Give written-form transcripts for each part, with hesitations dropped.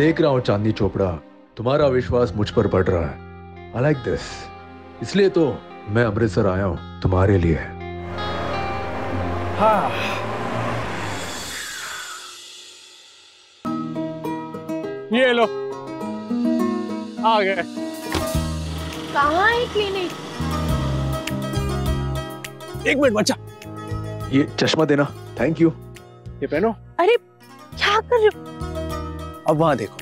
देख रहा हूँ चांदनी चोपड़ा, तुम्हारा विश्वास मुझ पर बढ़ रहा है। I like this. इसलिए तो मैं अमृतसर आया हूँ तुम्हारे लिए। हाँ। ये लो, आ गए। कहाँ है क्लिनिक? एक मिनट बच्चा, ये चश्मा देना। Thank you. ये पहनो। अरे क्या कर रहे हो? अब वहां देखो।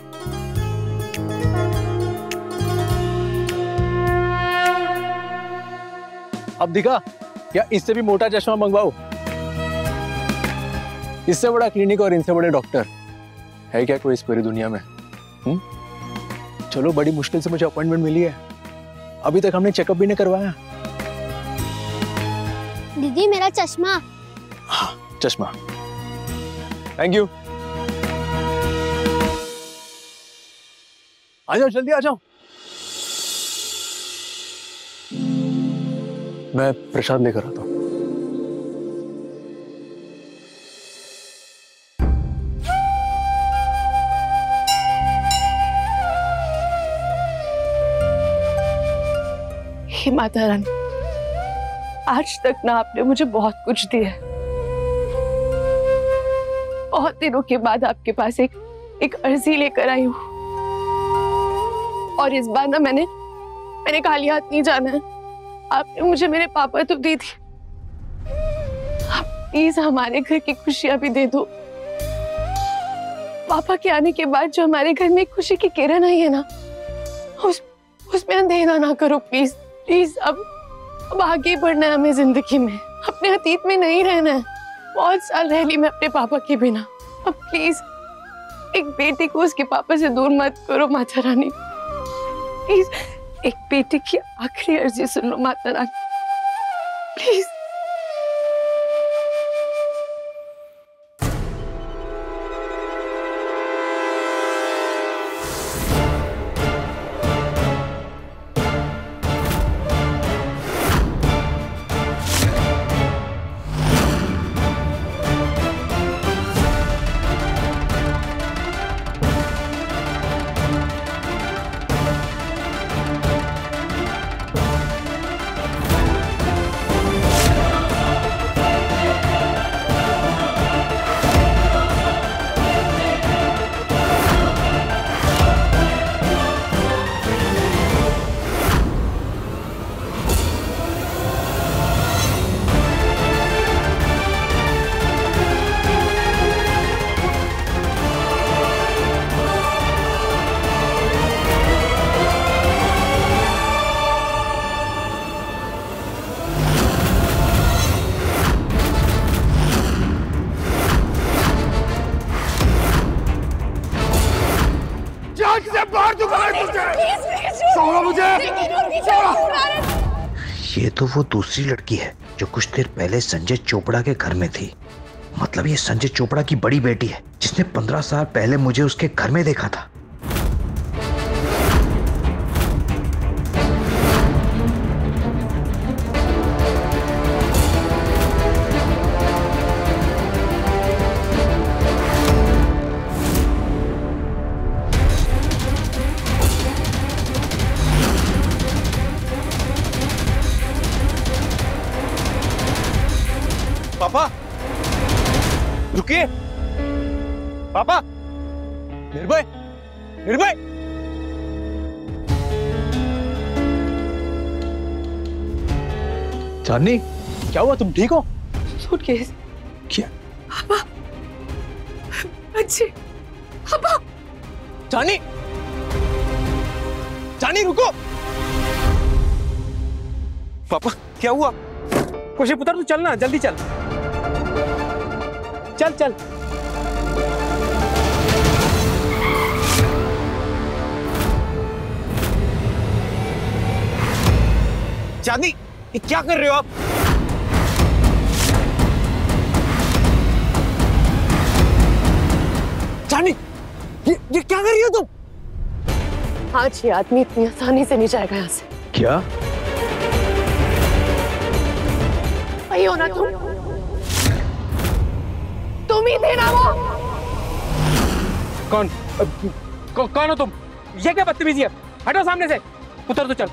अब दिखा? या इससे भी मोटा चश्मा मंगवाओ? इससे बड़ा क्लिनिक और इनसे बड़े डॉक्टर है क्या कोई इस पूरी दुनिया में? चलो, बड़ी मुश्किल से मुझे अपॉइंटमेंट मिली है, अभी तक हमने चेकअप भी नहीं करवाया। दीदी मेरा चश्मा। हाँ, चश्मा। Thank you. आ जाओ, जल्दी आ जाओ। मैं प्रसाद लेकर आता हूँ। हे माता रानी, आज तक ना आपने मुझे बहुत कुछ दिया है। बहुत दिनों के बाद आपके पास एक अर्जी लेकर आई हूँ, और इस बार ना मैंने खाली हाथ नहीं जाना है। आपने मुझे मेरे पापा तो दी थी, आप प्लीज हमारे घर की खुशियां भी दे दो। पापा के आने के बाद जो हमारे घर में खुशी की किरण आई है ना, उसमें अंधेरा ना करो प्लीज। प्लीज अब आगे बढ़ना है हमें जिंदगी में, अपने अतीत में नहीं रहना है। बहुत साल रह ली मैं अपने पापा के बिना। अब प्लीज एक बेटी को उसके पापा से दूर मत करो माता रानी। प्लीज एक बेटी की आखिरी अर्जी सुन लो माता रानी, प्लीज। ये तो वो दूसरी लड़की है जो कुछ देर पहले संजय चोपड़ा के घर में थी। मतलब ये संजय चोपड़ा की बड़ी बेटी है जिसने 15 साल पहले मुझे उसके घर में देखा था। पापा रुकिए। पापा, निर्भय, निर्भय। चांदनी, क्या हुआ? तुम ठीक हो? सूटकेस। क्या? पापा, अच्छे पापा। जानी, जानी रुको। पापा क्या हुआ? खुशी पुत्र तू चलना, जल्दी चल। चल चल। चांदी, ये क्या कर रहे हो आप? चांदी, ये क्या कर रही हो तुम? आज ये आदमी इतनी आसानी से नहीं जाएगा यहाँ से। क्या? वही हो ना तुम ही थे ना वो? कौन? कौन हो तुम? ये क्या बदतमीजी है? हटो सामने से, उतर तो चल।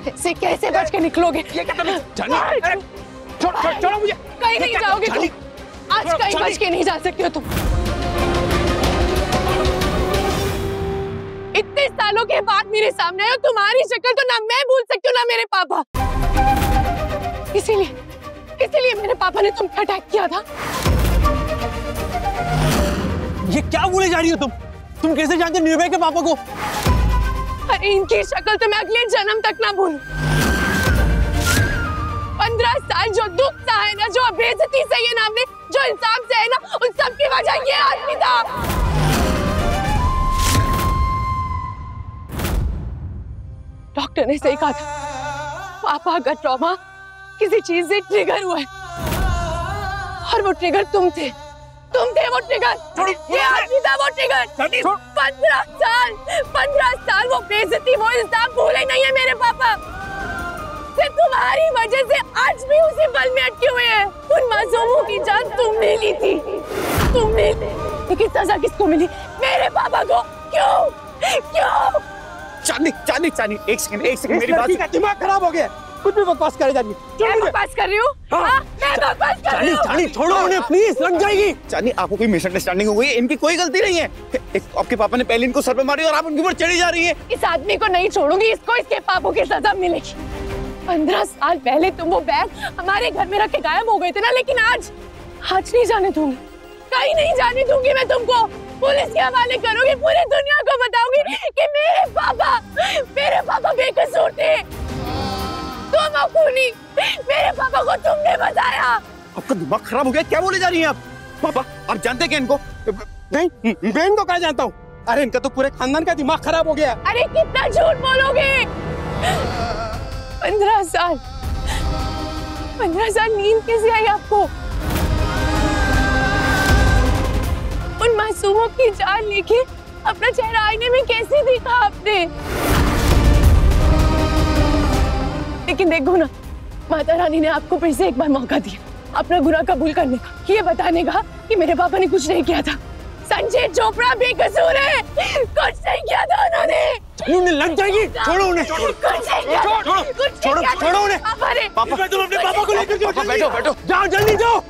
ऐसे कैसे बच के निकलोगे? ये क्या छोड़ो मुझे। कहीं नहीं जाओगे तुम, आज कहीं बच के नहीं जा सकते हो तुम। इतने सालों के बाद मेरे सामने आए, तुम्हारी शक्ल तो ना मैं भूल सकती हूँ ना मेरे पापा। इसीलिए मेरे पापा ने तुम पे अटैक किया था। ये क्या बोले जा रही हो तुम? तुम कैसे जानते निर्भय के पापा को? अरे इनकी शक्ल तो मैं अगले जन्म तक ना भूलूं। 15 साल जो दुख सहा है ना, जो बेइज्जती सही है ना हमने, जो इंसाफ से है ना, उन सब की वजह ये आदमी था। डॉक्टर ने सही कहा था, पापा का ट्रॉमा किसी चीज से ट्रिगर हुआ है, और वो ट्रिगर तुम थे वो ट्रिगर। ये आदमी था वो ट्रिगर। 15 साल वो बेइज्जती, वो इंसाफ भूले नहीं है मेरे पापा। सिर्फ तुम्हारी वजह से आज भी उसी बल में अटके हुए हैं। उन मासूमों की जान तुमने ली थी, तुमने, लेकिन सजा किसको मिली? मेरे पापा को। क्यों? चांदनी, एक सेकंड मेरी बात। दिमाग खराब हो गया, कुछ भी बकवास करे जा रही है। मैं बकवास कर रही हूँ? मैं बकवास कर रही हूँ? चांदनी छोड़ो उन्हें प्लीज, लग जाएगी। चांदनी आपको कोई मिसअंडरस्टैंडिंग हो गई है, इनकी कोई गलती नहीं है। आपके पापा ने पहले इनको सर पे मारी और आप उनके ऊपर चढ़ी जा रही है। इस आदमी को नहीं छोड़ूंगी, इसको इसके पापों की सजा मिलेगी। 15 साल पहले तुम वो बैग हमारे घर में रख के गायब हो गए थे ना, लेकिन आज नहीं जाने दूंगी, कहीं नहीं जाने दूंगी मैं तुमको। पुलिस के हवाले करूंगी, पूरी दुनिया को बताऊंगी कि मेरे पापा बेकसूर थे। तुम खूनी, मेरे पापा को तुमने बचाया। आपका दिमाग खराब हो गया, क्या बोले जा रही हैं आप? पापा आप जानते क्या इनको? नहीं, मैं इनको क्या जानता हूँ? अरे इनका तो पूरे खानदान का दिमाग खराब हो गया। अरे कितना झूठ बोलोगे? 15 साल नींद कैसे आई आपको? उन मासूमों की जान लेके अपना चेहरा आईने में कैसे देखा आपने? लेकिन देखो ना, माता रानी ने आपको फिर से एक बार मौका दिया अपना गुनाह कबूल करने का, ये बताने का कि मेरे पापा ने कुछ नहीं किया था। संजय चोपड़ा बेकसूर है, कुछ नहीं किया था उन्होंने। उन्हें लग जाएगी, छोड़ो उन्हें। छोड़ो उन्हें। पापा तुम अपने पापा को लेकर जाओ। बैठो, जाओ जल्दी जाओ।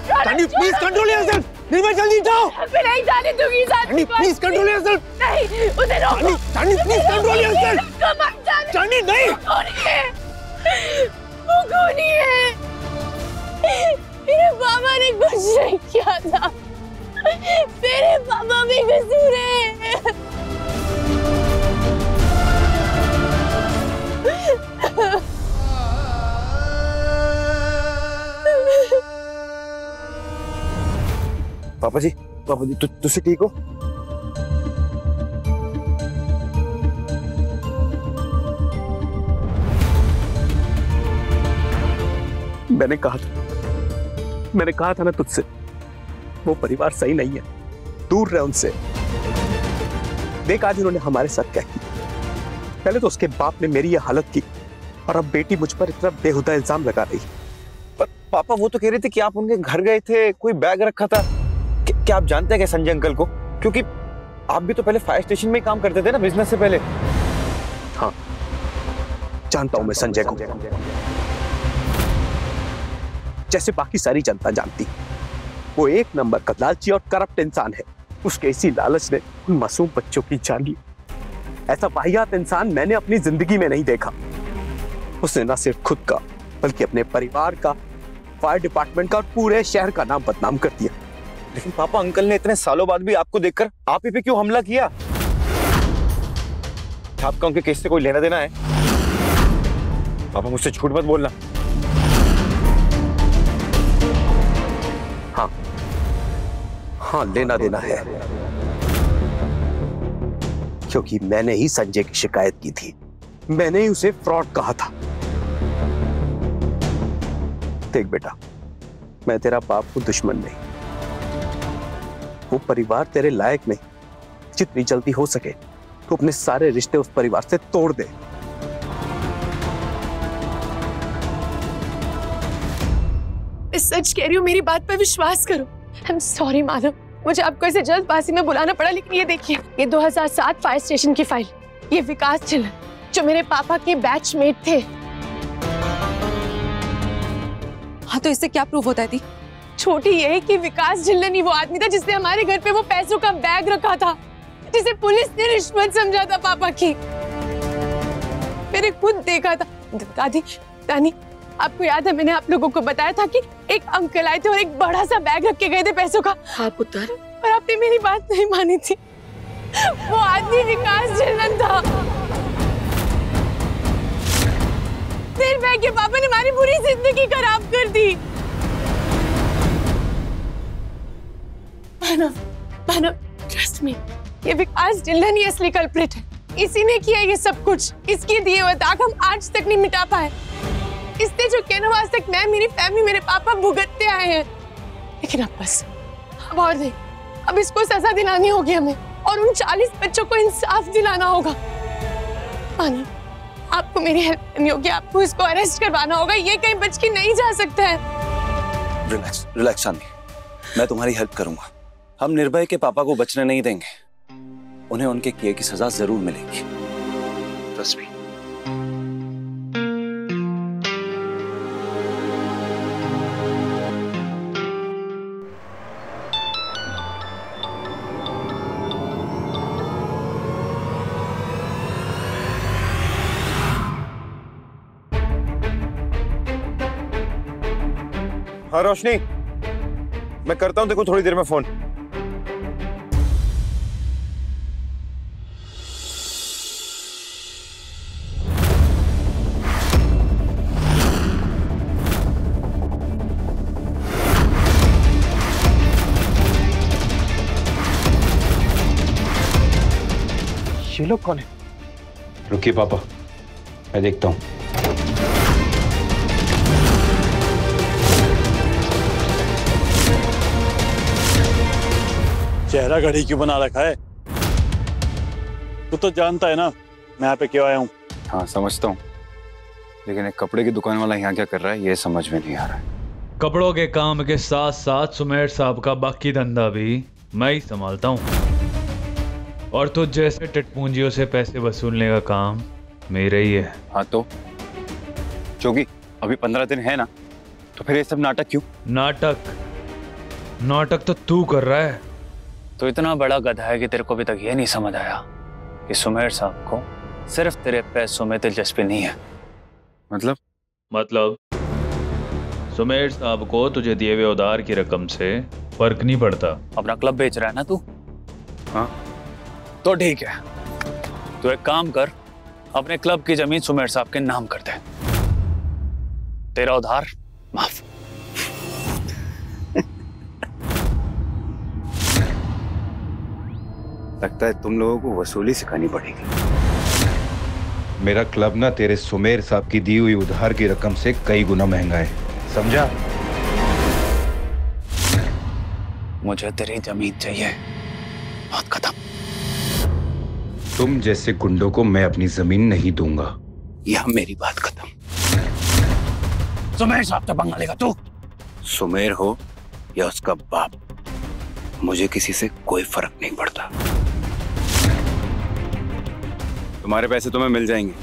Please control yourself. निर्भय जल्दी जाओ। मैं नहीं जाने दूंगी इस आदमी को। Please control yourself. नहीं, उसे रोको। Please control yourself. चांदनी नहीं। वो खूनी है। मेरे पापा ने कुछ नहीं किया था। मेरे पापा बेकसूर हैं। पापा जी तुझसे ठीक हो? मैंने कहा था ना तुझसे, वो परिवार सही नहीं है, दूर रहे उनसे। देख आज उन्होंने हमारे साथ क्या किया। पहले तो उसके बाप ने मेरी ये हालत की, और अब बेटी मुझ पर इतना बेहुदा इल्जाम लगा रही। पर पापा वो तो कह रहे थे कि आप उनके घर गए थे, कोई बैग रखा था। क्या आप जानते हैं क्या संजय अंकल को? क्योंकि आप भी तो पहले फायर स्टेशन में ही काम करते थे ना, बिजनेस से पहले। हाँ जानता हूं मैं संजय को, जैसे बाकी सारी जनता जानती। वो एक नंबर का लालची और करप्ट इंसान है। उसके इसी लालच ने उन मासूम बच्चों की जान ली। ऐसा वाहियात इंसान मैंने अपनी जिंदगी में नहीं देखा। उसने न सिर्फ खुद का बल्कि अपने परिवार का, फायर डिपार्टमेंट का और पूरे शहर का नाम बदनाम कर दिया। लेकिन पापा अंकल ने इतने सालों बाद भी आपको देखकर आप ही पे क्यों हमला किया? आपका उनके केस से कोई लेना देना है? पापा मुझसे झूठ मत बोलना। हाँ लेना देना है, क्योंकि मैंने ही संजय की शिकायत की थी। मैंने ही उसे फ्रॉड कहा था। देख बेटा, मैं तेरा बाप हूं, दुश्मन नहीं। वो परिवार तेरे लायक नहीं। जितनी जल्दी हो सके तो अपने सारे रिश्ते उस परिवार से तोड़ दे। मैं सच कह रही हूँ, मेरी बात पर विश्वास करो। I'm sorry माधव, मुझे आपको ऐसे जल्दबाजी में बुलाना पड़ा, लेकिन ये देखिए, ये 2007 फायर स्टेशन की फाइल, ये विकास चिल्लन जो मेरे पापा के बैचमेट थे। हाँ तो इससे क्या प्रूफ होता है दी? छोटी ये है कि विकास झिल्लन ही वो आदमी था जिसने हमारे घर पे वो पैसों का बैग रखा था, जिसे पुलिस ने रिश्वत समझा था पापा की। मैंने खुद देखा था। दादी, नानी, आपको याद है मैंने आप लोगों को बताया था कि एक अंकल आए थे और एक बड़ा सा बैग रख के गए थे पैसों का। हाँ पुत्र। पर आपने मेरी बात नहीं मानी थी। वो आदमी विकास झिल्लन था। निर्भय के पापा ने हमारी पूरी जिंदगी खराब कर दी। मानव, ट्रस्ट मी, ये विकास झिल्लन ही असली कल्प्रिट है। इसी ने किया ये सब कुछ। इसके दिए हुए दाग हम आज तक नहीं मिटा पाए। इसने जो किया आज तक मैं, मेरी फैमिली, मेरे पापा भुगतते आए हैं। लेकिन अब बस, अब और नहीं, अब इसको सजा दिलानी होगी हमें, और उन 40 बच्चों को इंसाफ दिलाना होगा। मानव, आपको मेरी हेल्प करनी होगी, आपको इसको अरेस्ट करवाना होगा। ये कहीं बच के नहीं जा सकता है। रिलैक्स शांति, मैं तुम्हारी हेल्प करूंगा। हम निर्भय के पापा को बचने नहीं देंगे। उन्हें उनके किए की सजा जरूर मिलेगी। Trust me. हाँ रोशनी, मैं करता हूँ देखो थोड़ी देर में फोन। ये लोग कौन है? रुकिए पापा, मैं देखता हूँ। चेहरा घड़ी क्यों बना रखा है? तू तो जानता है ना मैं यहाँ पे क्यों आया हूँ। हाँ समझता हूँ, लेकिन एक कपड़े की दुकान वाला यहाँ क्या कर रहा है ये समझ में नहीं आ रहा है। कपड़ों के काम के साथ साथ सुमेर साहब का बाकी धंधा भी मैं ही संभालता हूँ, और तुझ जैसे टिटपूंजियों से पैसे वसूलने का काम मेरा ही है। हाँ तो जोगी, अभी 15 दिन है ना, तो फिर ये सब नाटक क्यों? नाटक तो तू कर रहा है। तो इतना बड़ा गधा है कि तेरे को अभी तक ये नहीं समझ आया कि सुमेर साहब को सिर्फ तेरे पैसों में दिलचस्पी नहीं है। मतलब सुमेर साहब को तुझे दिए हुए उधार की रकम से फर्क नहीं पड़ता। अपना क्लब बेच रहा है ना तू? हाँ तो ठीक है, तो एक काम कर, अपने क्लब की जमीन सुमेर साहब के नाम कर दे, तेरा उधार माफ। लगता है तुम लोगों को वसूली सिखानी पड़ेगी। मेरा क्लब ना तेरे सुमेर साहब की दी हुई उधार की रकम से कई गुना महंगा है, समझा? मुझे तेरी जमीन चाहिए, बात खत्म। तुम जैसे गुंडों को मैं अपनी जमीन नहीं दूंगा। यह मेरी बात खत्म। सुमेर साहब तो पंगा लेगा तू, सुमेर हो या उसका बाप, मुझे किसी से कोई फर्क नहीं पड़ता। तुम्हारे पैसे तुम्हें मिल जाएंगे।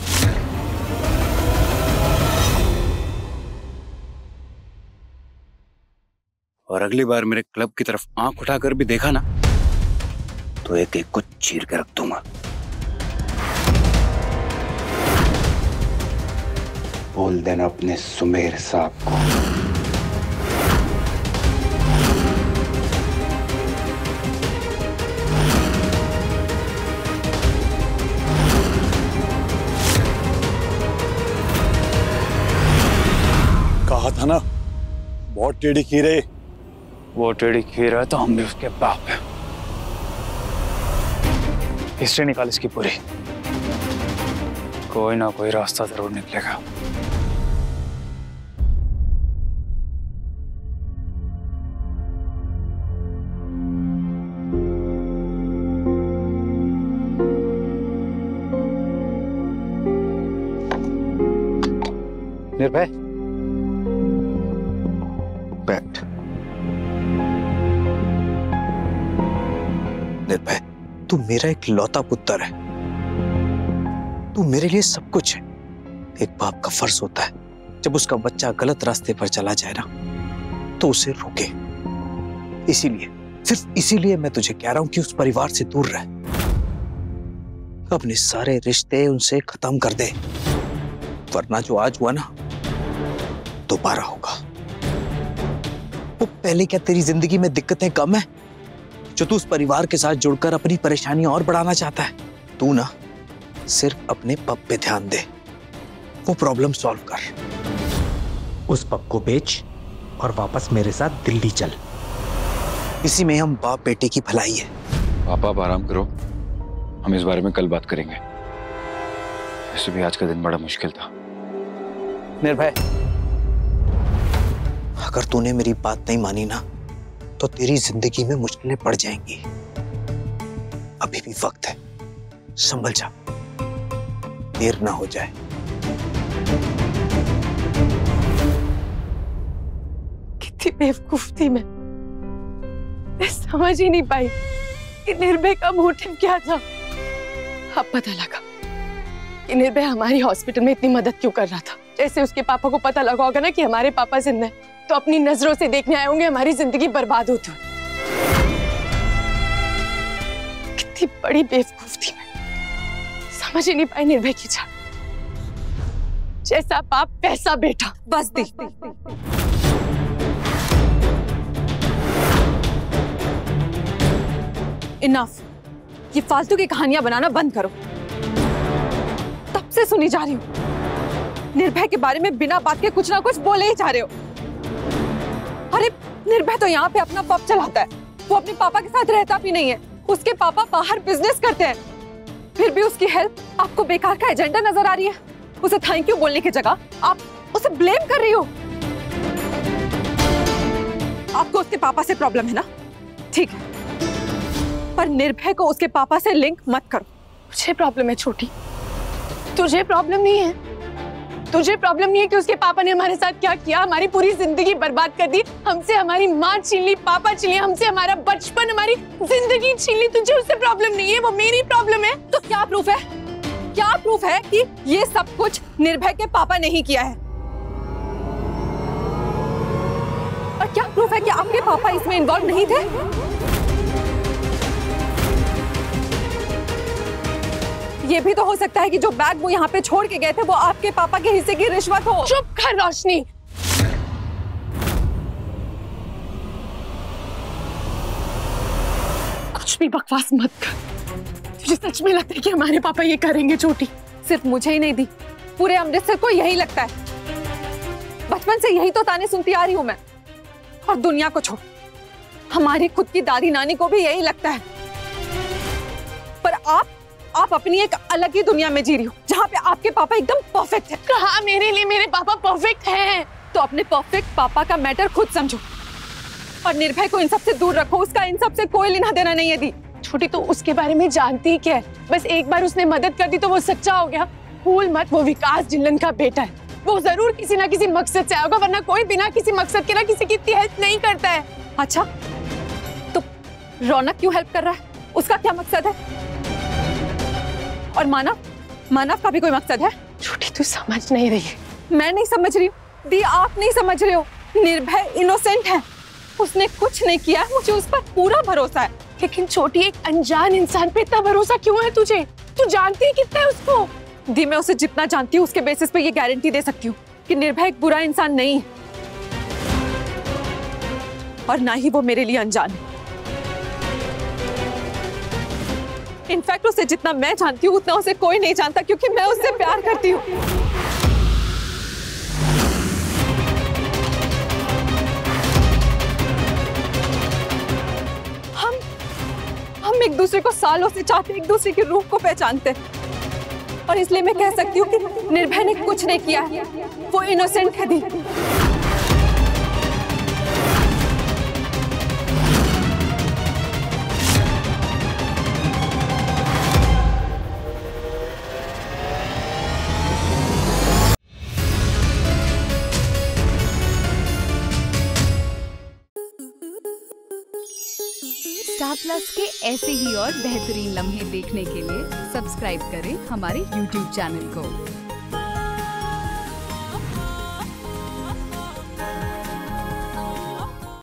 और अगली बार मेरे क्लब की तरफ आंख उठाकर भी देखा ना, तो एक एक को चीर के रख दूंगा। बोल देना अपने सुमेर साहब को। कहा था ना बहुत टेढ़ी खीर है। वो टेढ़ी खीर है तो हम भी उसके बाप हैं। हिस्ट्री निकाल इसकी पूरी, कोई ना कोई रास्ता जरूर निकलेगा। निर्भय, बैठ। तू मेरा एक लौता पुत्र है, तू मेरे लिए सब कुछ है। एक बाप का फर्ज होता है जब उसका बच्चा गलत रास्ते पर चला जाए ना तो उसे रोके। इसीलिए, सिर्फ इसीलिए मैं तुझे कह रहा हूं कि उस परिवार से दूर रह, अपने सारे रिश्ते उनसे खत्म कर दे, वरना जो आज हुआ ना दोबारा होगा। वो पहले क्या तेरी जिंदगी में दिक्कतें कम है जो तू उस परिवार के साथ जुड़कर अपनी परेशानी और बढ़ाना चाहता है? तू ना सिर्फ अपने पब पे ध्यान दे, वो प्रॉब्लम सॉल्व कर। उस पब को बेच और वापस मेरे साथ दिल्ली चल। इसी में हम बाप बेटे की भलाई है। पापा आप आराम करो, हम इस बारे में कल बात करेंगे। वैसे भी आज का दिन बड़ा मुश्किल था। निर्भय, अगर तूने मेरी बात नहीं मानी ना तो तेरी जिंदगी में मुश्किलें पड़ जाएंगी। अभी भी वक्त है, संभल जा, देर ना हो जाए। कितनी बेवकूफ थी मैं समझ ही नहीं पाई कि निर्भय का मोटिव क्या था। अब पता लगा कि निर्भय हमारी हॉस्पिटल में इतनी मदद क्यों कर रहा था। जैसे उसके पापा को पता लगा होगा ना कि हमारे पापा जिंदा हैं, तो अपनी नजरों से देखने आए होंगे हमारी जिंदगी बर्बाद होती हुई। कितनी बड़ी बेवकूफ थी मैं, समझ ही नहीं पाई निर्भय की जान। जैसा बाप वैसा बेटा। बस दी, इनफ। ये फालतू की कहानियां बनाना बंद करो। तब से सुनी जा रही हूँ निर्भय के बारे में बिना बात के कुछ ना कुछ बोले ही जा रहे हो। अरे निर्भय तो यहाँ पे अपना पब चलाता है, वो अपने पापा के साथ रहता भी नहीं है। उसके पापा बाहर बिजनेस करते हैं, फिर भी उसकी हेल्प आपको बेकार का एजेंडा नजर आ रही है। उसे थैंक यू बोलने की जगह आप उसे ब्लेम कर रही हो। आपको उसके पापा से प्रॉब्लम है ना, ठीक है, पर निर्भय को उसके पापा से लिंक मत करो। मुझे प्रॉब्लम है छोटी, तुझे प्रॉब्लम नहीं है। तुझे प्रॉब्लम नहीं है कि उसके पापा ने हमारे साथ क्या किया, हमारी पूरी जिंदगी बर्बाद कर दी। हमसे हमारी माँ छीन ली, पापा छीन लिया, हमसे हमारा बचपन, हमारी जिंदगी छीन ली। तुझे उससे प्रॉब्लम नहीं है, वो मेरी प्रॉब्लम है। तो क्या प्रूफ है, क्या प्रूफ है कि ये सब कुछ निर्भय के पापा ने ही किया है? और क्या प्रूफ है कि आपके पापा इसमें इन्वॉल्व नहीं थे? ये भी तो हो सकता है कि जो बैग वो यहाँ पे छोड़ के गए थे वो आपके पापा के हिस्से की रिश्वत हो। चुप कर रोशनी। कुछ भी बकवास मत कर। तुझे सच में लगता है कि हमारे पापा ये करेंगे? छोटी, सिर्फ मुझे ही नहीं दी, पूरे अमृतसर को यही लगता है। बचपन से यही तो ताने सुनती आ रही हूं मैं। और दुनिया को छोड़, हमारी खुद की दादी नानी को भी यही लगता है। पर आप अपनी एक अलग ही दुनिया में जी रही हो जहाँ पे आपके पापा एकदम परफेक्ट है। कहा मेरे लिए मेरे पापा परफेक्ट हैं। तो अपने परफेक्ट पापा का मैटर खुद समझो और निर्भय को इन सब से दूर रखो। उसका इन सब से कोई लेना देना नहीं है दी। छोटी, तो उसके बारे में जानती ही क्या है? बस एक बार उसने मदद कर दी तो वो सच्चा हो गया? भूल मत, वो विकास जिल्लन का बेटा है। वो जरूर किसी ना किसी मकसद से आया होगा, वरना कोई बिना किसी मकसद के ना किसी की इतनी हेल्प नहीं करता है। अच्छा, तो रौनक क्यों हेल्प कर रहा है? उसका क्या मकसद है? और मानव का भी कोई मकसद है? छोटी, तू समझ नहीं रही है। मैं नहीं समझ रही हूँ दी, आप नहीं समझ रहे हो। निर्भय इनोसेंट है, उसने कुछ नहीं किया है, मुझे उस पर पूरा भरोसा है। लेकिन छोटी, एक अनजान इंसान पे इतना भरोसा क्यों है तुझे? तू जानती है कितना है उसको? दी, मैं उसे जितना जानती हूँ उसके बेसिस पे ये गारंटी दे सकती हूँ कि निर्भय एक बुरा इंसान नहीं है और ना ही वो मेरे लिए अनजान है। इनफैक्ट उसे जितना मैं जानती हूँ उतना उसे कोई नहीं जानता, क्योंकि मैं उससे प्यार करती हूँ। हम एक दूसरे को सालों से चाहते, एक दूसरे की रूह को पहचानते, और इसलिए मैं कह सकती हूँ कि निर्भय ने कुछ नहीं किया है, वो इनोसेंट है दी। स्टार प्लस के ऐसे ही और बेहतरीन लम्हे देखने के लिए सब्सक्राइब करें हमारे YouTube चैनल को।